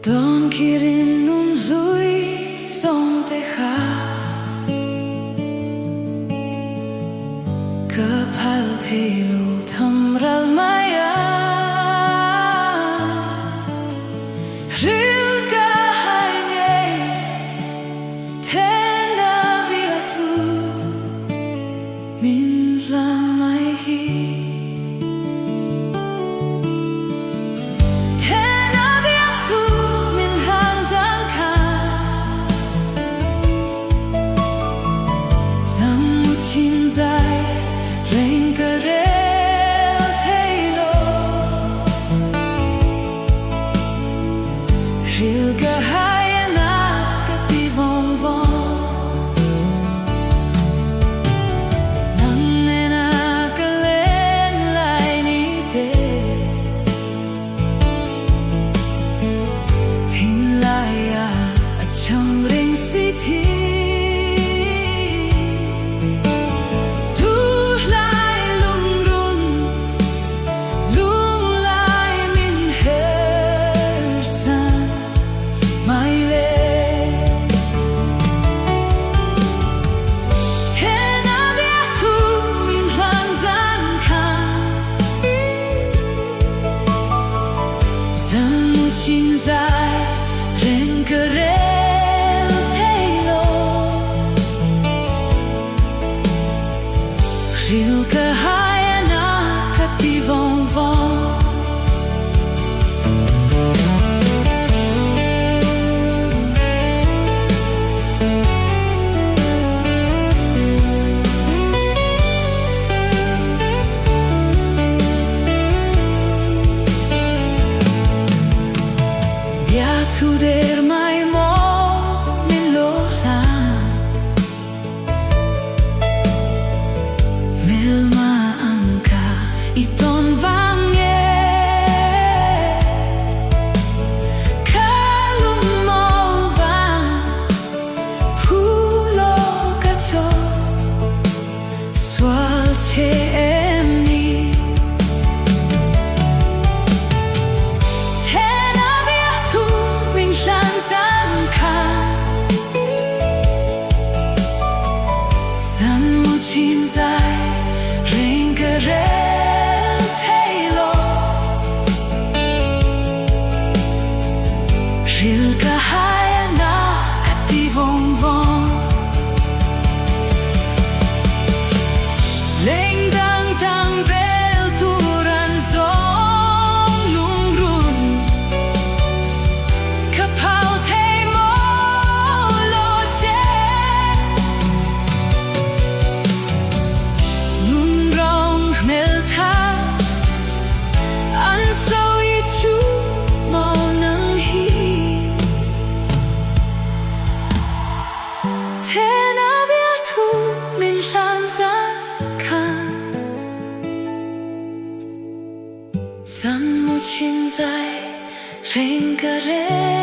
Don kirin nun lui song te kha kapal thelu thamral maya Hrilh ka hai ngei tena biatu min la mai hi Hrilh ka hai na ka ti vong vong nang ne na ka len lai ni te tin lai ya a chang ring si thi Chin zai ren ka rel thelo Hrilh ka hai na ka ti vong vong thu der mai mo min lo la mel ma angka iton vang e kalum mo vang pulo ka cho swal che em ni Chin zai ring ka rel thelo Hrilh ka hai na ka ti vong vong leng dang tang bel turan zong lung run ka pau thei mo lo che mel tha an so yi chu mau nang hi te na bia thu min lan sa khan san mu chin zai ren ka re